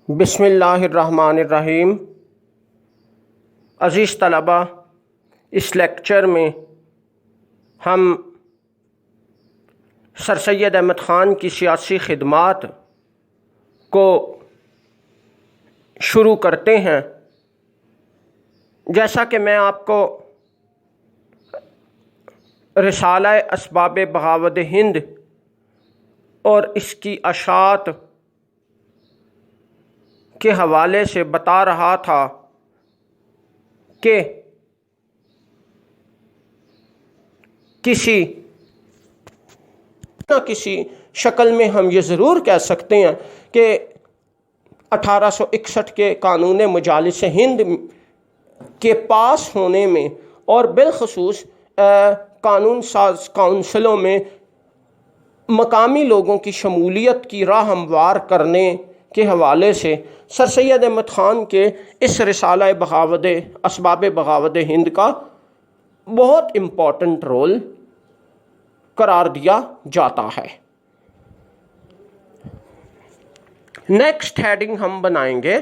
بسم اللہ الرحمن الرحیم۔ عزیز طلبہ، اس لیکچر میں ہم سر سید احمد خان کی سیاسی خدمات کو شروع کرتے ہیں۔ جیسا کہ میں آپ کو رسالہ اسباب بغاوت ہند اور اس کی اشاعت کے حوالے سے بتا رہا تھا کہ کسی نہ کسی شکل میں ہم یہ ضرور کہہ سکتے ہیں کہ 1861 کے قانون مجالس ہند کے پاس ہونے میں اور بالخصوص قانون ساز کونسلوں میں مقامی لوگوں کی شمولیت کی راہ ہموار کرنے کے حوالے سے سر سید احمد خان کے اس رسالہ بغاوت اسباب بغاوت ہند کا بہت امپورٹنٹ رول قرار دیا جاتا ہے۔ نیکسٹ ہیڈنگ ہم بنائیں گے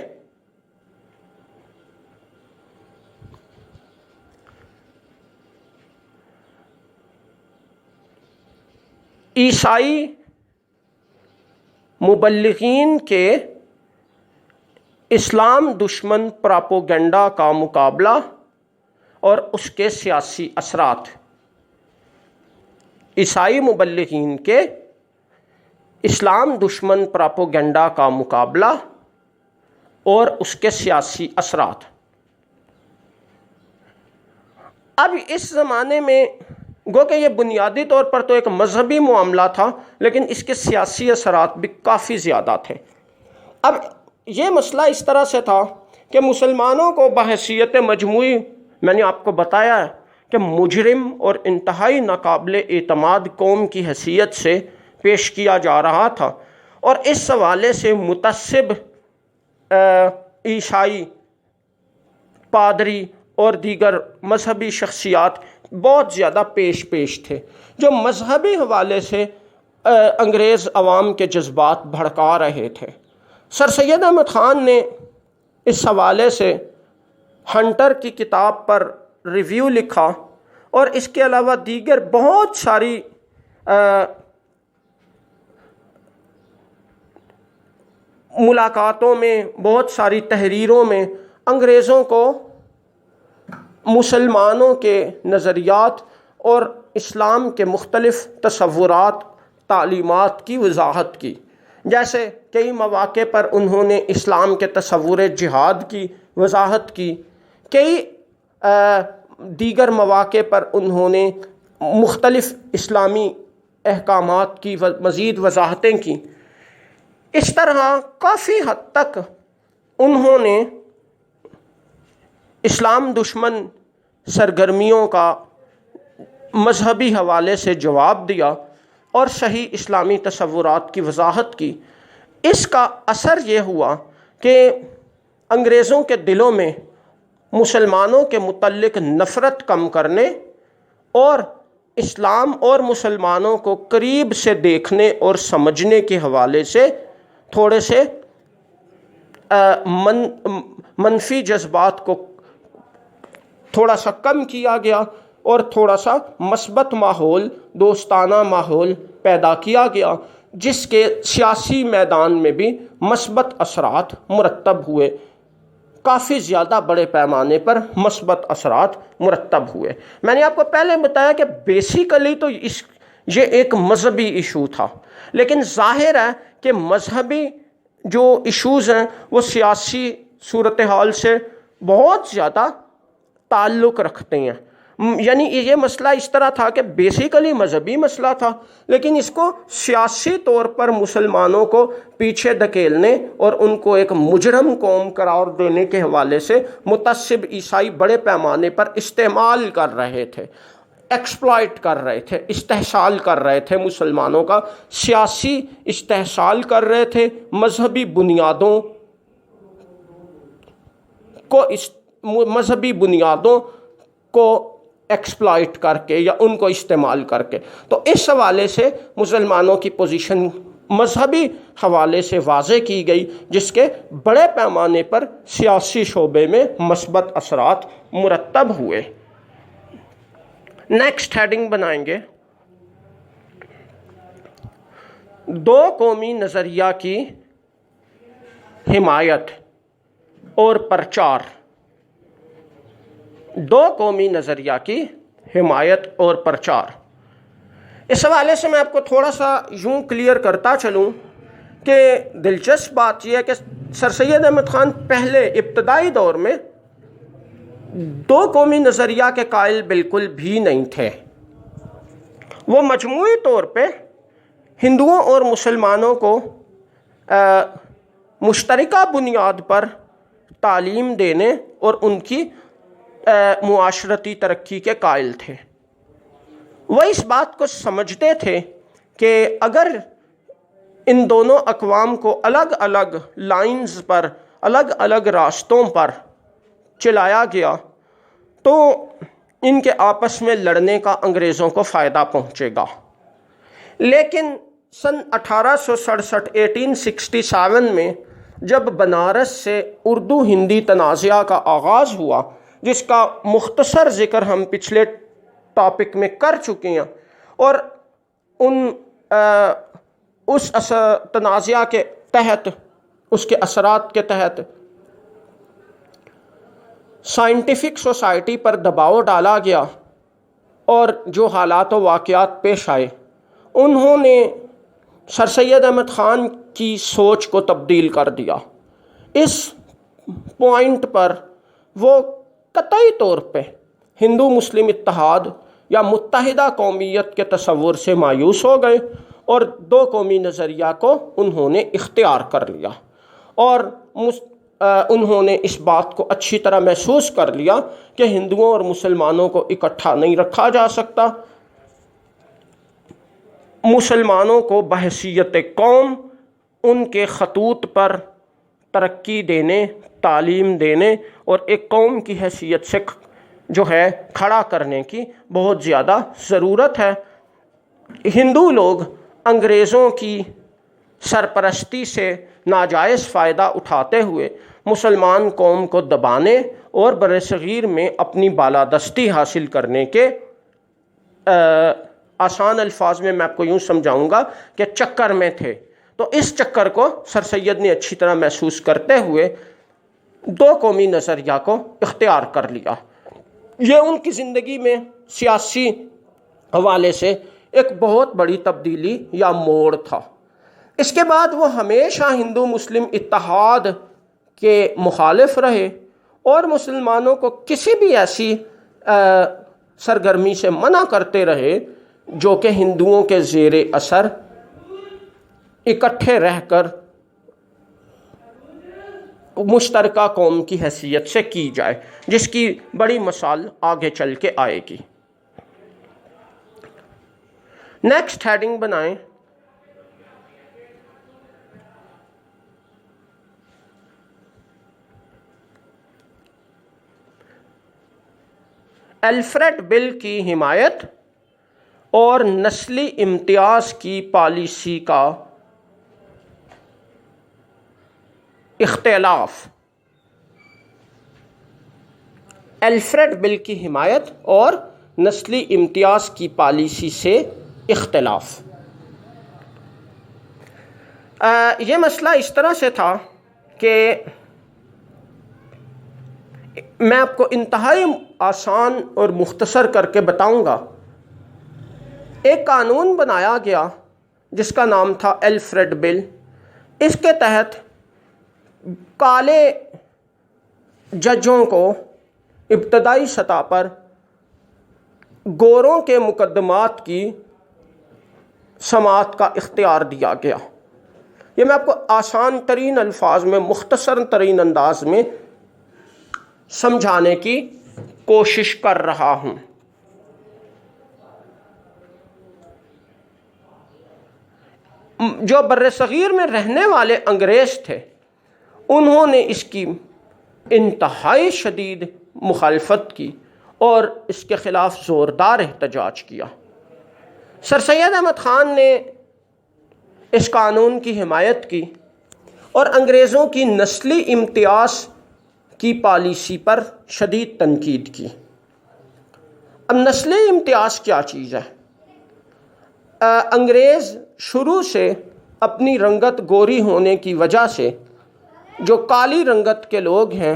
عیسائی مبلغین کے اسلام دشمن پراپوگنڈا کا مقابلہ اور اس کے سیاسی اثرات۔ عیسائی مبلغین کے اسلام دشمن پراپوگنڈا کا مقابلہ اور اس کے سیاسی اثرات۔ اب اس زمانے میں گو کہ یہ بنیادی طور پر تو ایک مذہبی معاملہ تھا، لیکن اس کے سیاسی اثرات بھی کافی زیادہ تھے۔ اب یہ مسئلہ اس طرح سے تھا کہ مسلمانوں کو بحیثیت مجموعی، میں نے آپ کو بتایا ہے کہ مجرم اور انتہائی ناقابل اعتماد قوم کی حیثیت سے پیش کیا جا رہا تھا، اور اس حوالے سے متعصب عیسائی پادری اور دیگر مذہبی شخصیات بہت زیادہ پیش تھے، جو مذہبی حوالے سے انگریز عوام کے جذبات بھڑکا رہے تھے۔ سر سید احمد خان نے اس حوالے سے ہنٹر کی کتاب پر ریویو لکھا، اور اس کے علاوہ دیگر بہت ساری ملاقاتوں میں، بہت ساری تحریروں میں انگریزوں کو مسلمانوں کے نظریات اور اسلام کے مختلف تصورات، تعلیمات کی وضاحت کی۔ جیسے کئی مواقع پر انہوں نے اسلام کے تصور جہاد کی وضاحت کی، کئی دیگر مواقع پر انہوں نے مختلف اسلامی احکامات کی مزید وضاحتیں کی۔ اس طرح کافی حد تک انہوں نے اسلام دشمن سرگرمیوں کا مذہبی حوالے سے جواب دیا اور صحیح اسلامی تصورات کی وضاحت کی۔ اس کا اثر یہ ہوا کہ انگریزوں کے دلوں میں مسلمانوں کے متعلق نفرت کم کرنے اور اسلام اور مسلمانوں کو قریب سے دیکھنے اور سمجھنے کے حوالے سے تھوڑے سے منفی جذبات کو تھوڑا سا کم کیا گیا، اور تھوڑا سا مثبت ماحول، دوستانہ ماحول پیدا کیا گیا، جس کے سیاسی میدان میں بھی مثبت اثرات مرتب ہوئے، کافی زیادہ بڑے پیمانے پر مثبت اثرات مرتب ہوئے۔ میں نے آپ کو پہلے بتایا کہ بیسیکلی تو یہ ایک مذہبی ایشو تھا، لیکن ظاہر ہے کہ مذہبی جو ایشوز ہیں وہ سیاسی صورتحال سے بہت زیادہ تعلق رکھتے ہیں۔ یعنی یہ مسئلہ اس طرح تھا کہ بیسیکلی مذہبی مسئلہ تھا، لیکن اس کو سیاسی طور پر مسلمانوں کو پیچھے دھکیلنے اور ان کو ایک مجرم قوم قرار دینے کے حوالے سے متعصب عیسائی بڑے پیمانے پر استعمال کر رہے تھے، ایکسپلائٹ کر رہے تھے، استحصال کر رہے تھے، مسلمانوں کا سیاسی استحصال کر رہے تھے، مذہبی بنیادوں کو ایکسپلائٹ کر کے یا ان کو استعمال کر کے۔ تو اس حوالے سے مسلمانوں کی پوزیشن مذہبی حوالے سے واضح کی گئی، جس کے بڑے پیمانے پر سیاسی شعبے میں مثبت اثرات مرتب ہوئے۔ نیکسٹ ہیڈنگ بنائیں گے دو قومی نظریہ کی حمایت اور پرچار۔ دو قومی نظریہ کی حمایت اور پرچار، اس حوالے سے میں آپ کو تھوڑا سا یوں کلیئر کرتا چلوں کہ دلچسپ بات یہ ہے کہ سر سید احمد خان پہلے ابتدائی دور میں دو قومی نظریہ کے قائل بالکل بھی نہیں تھے۔ وہ مجموعی طور پہ ہندوؤں اور مسلمانوں کو مشترکہ بنیاد پر تعلیم دینے اور ان کی معاشرتی ترقی کے قائل تھے۔ وہ اس بات کو سمجھتے تھے کہ اگر ان دونوں اقوام کو الگ الگ لائنز پر، الگ الگ راستوں پر چلایا گیا تو ان کے آپس میں لڑنے کا انگریزوں کو فائدہ پہنچے گا۔ لیکن سن 1867 1867 میں جب بنارس سے اردو ہندی تنازعہ کا آغاز ہوا، جس کا مختصر ذکر ہم پچھلے ٹاپک میں کر چکے ہیں، اور اس تنازعہ کے تحت، اس کے اثرات کے تحت سائنٹیفک سوسائٹی پر دباؤ ڈالا گیا اور جو حالات و واقعات پیش آئے، انہوں نے سر سید احمد خان کی سوچ کو تبدیل کر دیا۔ اس پوائنٹ پر وہ قطعی طور پہ ہندو مسلم اتحاد یا متحدہ قومیت کے تصور سے مایوس ہو گئے اور دو قومی نظریہ کو انہوں نے اختیار کر لیا، اور انہوں نے اس بات کو اچھی طرح محسوس کر لیا کہ ہندوؤں اور مسلمانوں کو اکٹھا نہیں رکھا جا سکتا۔ مسلمانوں کو بحیثیت قوم ان کے خطوط پر ترقی دینے، تعلیم دینے اور ایک قوم کی حیثیت سے جو ہے کھڑا کرنے کی بہت زیادہ ضرورت ہے۔ ہندو لوگ انگریزوں کی سرپرستی سے ناجائز فائدہ اٹھاتے ہوئے مسلمان قوم کو دبانے اور برصغیر میں اپنی بالادستی حاصل کرنے کے آسان الفاظ میں آپ کو یوں سمجھاؤں گا کہ چکر میں تھے۔ تو اس چکر کو سر سید نے اچھی طرح محسوس کرتے ہوئے دو قومی نظریہ کو اختیار کر لیا۔ یہ ان کی زندگی میں سیاسی حوالے سے ایک بہت بڑی تبدیلی یا موڑ تھا۔ اس کے بعد وہ ہمیشہ ہندو مسلم اتحاد کے مخالف رہے اور مسلمانوں کو کسی بھی ایسی سرگرمی سے منع کرتے رہے جو کہ ہندوؤں کے زیر اثر اکٹھے رہ کر مشترکہ قوم کی حیثیت سے کی جائے، جس کی بڑی مثال آگے چل کے آئے گی۔ نیکسٹ ہیڈنگ بنائیں الفریڈ بل کی حمایت اور نسلی امتیاز کی پالیسی کا اختلاف۔ الفریڈ بل کی حمایت اور نسلی امتیاز کی پالیسی سے اختلاف۔ یہ مسئلہ اس طرح سے تھا کہ میں آپ کو انتہائی آسان اور مختصر کر کے بتاؤں گا۔ ایک قانون بنایا گیا جس کا نام تھا الفریڈ بل۔ اس کے تحت کالے ججوں کو ابتدائی سطح پر گوروں کے مقدمات کی سماعت کا اختیار دیا گیا۔ یہ میں آپ کو آسان ترین الفاظ میں، مختصر ترین انداز میں سمجھانے کی کوشش کر رہا ہوں۔ جو بر صغیر میں رہنے والے انگریز تھے، انہوں نے اس کی انتہائی شدید مخالفت کی اور اس کے خلاف زوردار احتجاج کیا۔ سر سید احمد خان نے اس قانون کی حمایت کی اور انگریزوں کی نسلی امتیاز کی پالیسی پر شدید تنقید کی۔ اب نسلی امتیاز کیا چیز ہے؟ انگریز شروع سے اپنی رنگت گوری ہونے کی وجہ سے جو کالی رنگت کے لوگ ہیں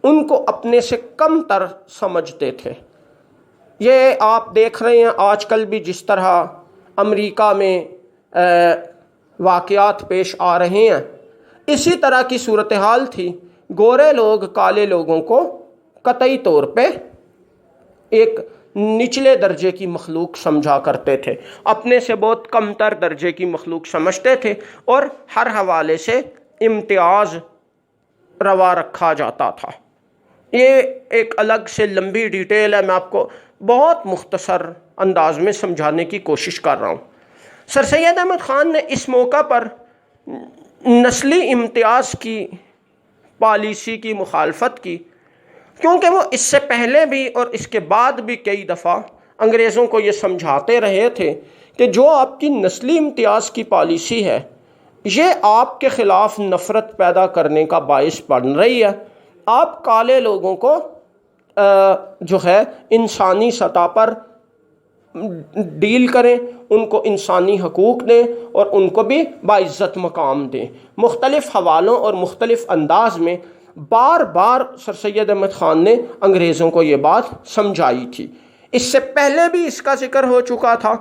ان کو اپنے سے کم تر سمجھتے تھے۔ یہ آپ دیکھ رہے ہیں آج کل بھی جس طرح امریکہ میں واقعات پیش آ رہے ہیں، اسی طرح کی صورتحال تھی۔ گورے لوگ کالے لوگوں کو قطعی طور پہ ایک نچلے درجے کی مخلوق سمجھا کرتے تھے، اپنے سے بہت کم تر درجے کی مخلوق سمجھتے تھے، اور ہر حوالے سے امتیاز روا رکھا جاتا تھا۔ یہ ایک الگ سے لمبی ڈیٹیل ہے، میں آپ کو بہت مختصر انداز میں سمجھانے کی کوشش کر رہا ہوں۔ سر سید احمد خان نے اس موقع پر نسلی امتیاز کی پالیسی کی مخالفت کی، کیونکہ وہ اس سے پہلے بھی اور اس کے بعد بھی کئی دفعہ انگریزوں کو یہ سمجھاتے رہے تھے کہ جو آپ کی نسلی امتیاز کی پالیسی ہے یہ آپ کے خلاف نفرت پیدا کرنے کا باعث بن رہی ہے۔ آپ کالے لوگوں کو جو ہے انسانی سطح پر ڈیل کریں، ان کو انسانی حقوق دیں اور ان کو بھی باعزت مقام دیں۔ مختلف حوالوں اور مختلف انداز میں بار بار سر سید احمد خان نے انگریزوں کو یہ بات سمجھائی تھی۔ اس سے پہلے بھی اس کا ذکر ہو چکا تھا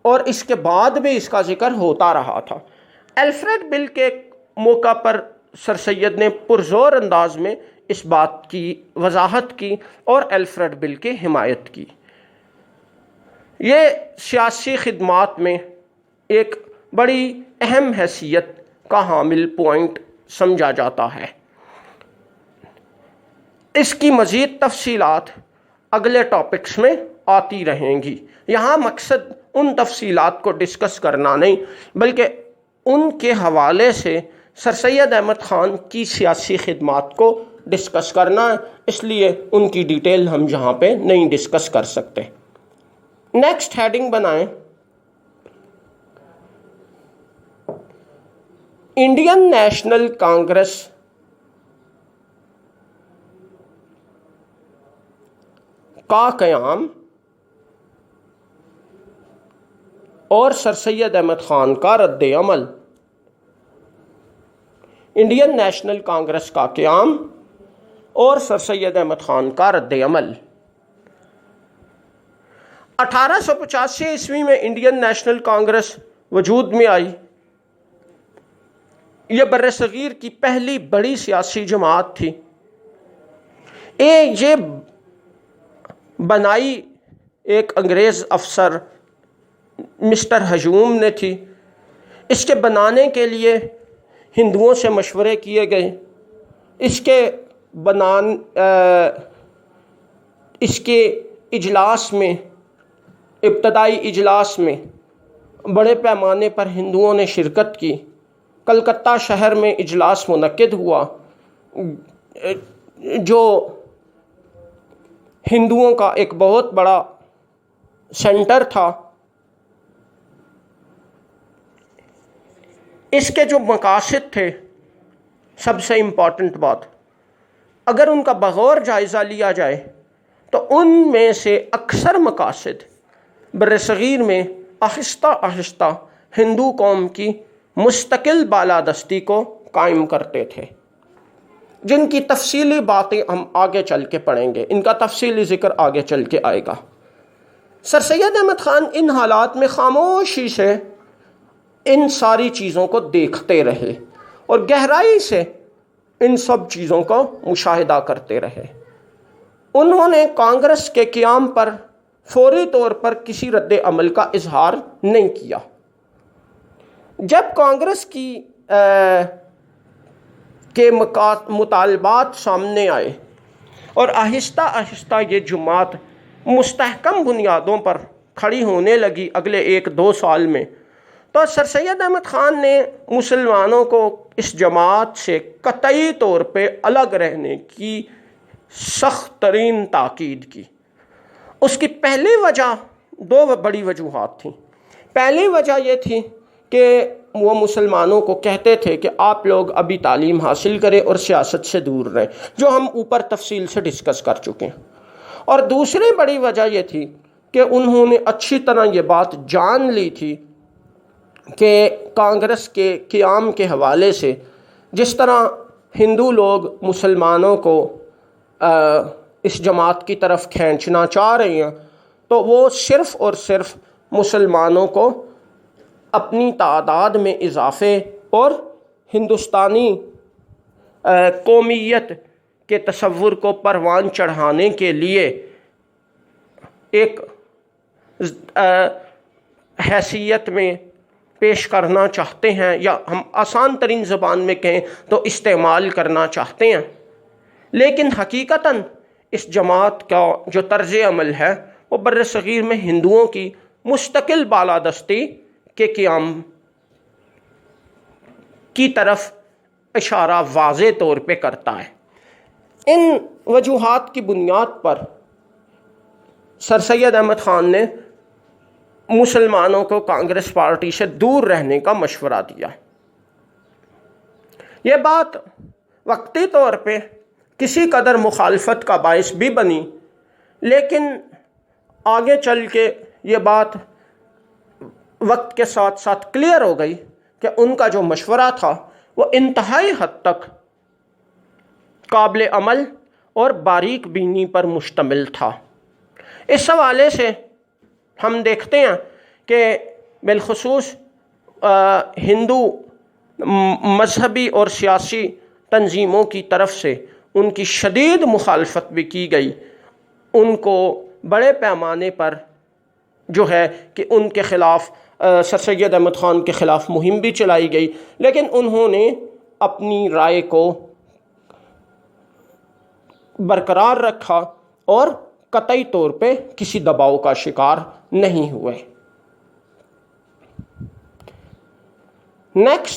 اور اس کے بعد بھی اس کا ذکر ہوتا رہا تھا۔ الفریڈ بل کے موقع پر سر سید نے پرزور انداز میں اس بات کی وضاحت کی اور الفریڈ بل کی حمایت کی۔ یہ سیاسی خدمات میں ایک بڑی اہم حیثیت کا حامل پوائنٹ سمجھا جاتا ہے۔ اس کی مزید تفصیلات اگلے ٹاپکس میں آتی رہیں گی۔ یہاں مقصد ان تفصیلات کو ڈسکس کرنا نہیں بلکہ ان کے حوالے سے سر سید احمد خان کی سیاسی خدمات کو ڈسکس کرنا ہے، اس لیے ان کی ڈیٹیل ہم یہاں پہ نہیں ڈسکس کر سکتے۔ نیکسٹ ہیڈنگ بنائیں، انڈین نیشنل کانگریس کا قیام اور سر سید احمد خان کا رد عمل۔ انڈین نیشنل کانگریس کا قیام اور سر سید احمد خان کا رد عمل۔ 1885 عیسوی میں انڈین نیشنل کانگریس وجود میں آئی۔ یہ بر صغیر کی پہلی بڑی سیاسی جماعت تھی۔ یہ بنائی ایک انگریز افسر مسٹر ہجوم نے تھی۔ اس کے بنانے کے لیے ہندوؤں سے مشورے کیے گئے۔ اس کے اجلاس میں، ابتدائی اجلاس میں بڑے پیمانے پر ہندوؤں نے شرکت کی۔ کلکتہ شہر میں اجلاس منعقد ہوا جو ہندوؤں کا ایک بہت بڑا سینٹر تھا۔ اس کے جو مقاصد تھے، سب سے امپورٹنٹ بات، اگر ان کا بغور جائزہ لیا جائے تو ان میں سے اکثر مقاصد بر صغیر میں آہستہ آہستہ ہندو قوم کی مستقل بالادستی کو قائم کرتے تھے، جن کی تفصیلی باتیں ہم آگے چل کے پڑھیں گے، ان کا تفصیلی ذکر آگے چل کے آئے گا۔ سر سید احمد خان ان حالات میں خاموشی سے ان ساری چیزوں کو دیکھتے رہے اور گہرائی سے ان سب چیزوں کو مشاہدہ کرتے رہے۔ انہوں نے کانگریس کے قیام پر فوری طور پر کسی رد عمل کا اظہار نہیں کیا۔ جب کانگریس کے مطالبات سامنے آئے اور آہستہ آہستہ یہ جماعت مستحکم بنیادوں پر کھڑی ہونے لگی اگلے 1-2 سال میں، تو سر سید احمد خان نے مسلمانوں کو اس جماعت سے قطعی طور پہ الگ رہنے کی سخت ترین تاکید کی۔ اس کی پہلی وجہ 2 بڑی وجوہات تھیں۔ پہلی وجہ یہ تھی کہ وہ مسلمانوں کو کہتے تھے کہ آپ لوگ ابھی تعلیم حاصل کریں اور سیاست سے دور رہیں، جو ہم اوپر تفصیل سے ڈسکس کر چکے ہیں۔ اور دوسری بڑی وجہ یہ تھی کہ انہوں نے اچھی طرح یہ بات جان لی تھی کہ کانگریس کے قیام کے حوالے سے جس طرح ہندو لوگ مسلمانوں کو اس جماعت کی طرف کھینچنا چاہ رہے ہیں، تو وہ صرف اور صرف مسلمانوں کو اپنی تعداد میں اضافے اور ہندوستانی قومیت کے تصور کو پروان چڑھانے کے لیے ایک حیثیت میں پیش کرنا چاہتے ہیں، یا ہم آسان ترین زبان میں کہیں تو استعمال کرنا چاہتے ہیں۔ لیکن حقیقتاً اس جماعت کا جو طرز عمل ہے وہ بر صغیر میں ہندوؤں کی مستقل بالادستی کے قیام کی طرف اشارہ واضح طور پہ کرتا ہے۔ ان وجوہات کی بنیاد پر سر سید احمد خان نے مسلمانوں کو کانگریس پارٹی سے دور رہنے کا مشورہ دیا۔ یہ بات وقتی طور پہ کسی قدر مخالفت کا باعث بھی بنی، لیکن آگے چل کے یہ بات وقت کے ساتھ ساتھ کلیئر ہو گئی کہ ان کا جو مشورہ تھا وہ انتہائی حد تک قابل عمل اور باریک بینی پر مشتمل تھا۔ اس حوالے سے ہم دیکھتے ہیں کہ بالخصوص ہندو مذہبی اور سیاسی تنظیموں کی طرف سے ان کی شدید مخالفت بھی کی گئی، ان کو بڑے پیمانے پر جو ہے کہ ان کے خلاف سر سید احمد خان کے خلاف مہم بھی چلائی گئی، لیکن انہوں نے اپنی رائے کو برقرار رکھا اور قطعی طور پہ کسی دباؤ کا شکار نہیں ہوئے۔ نیکسٹ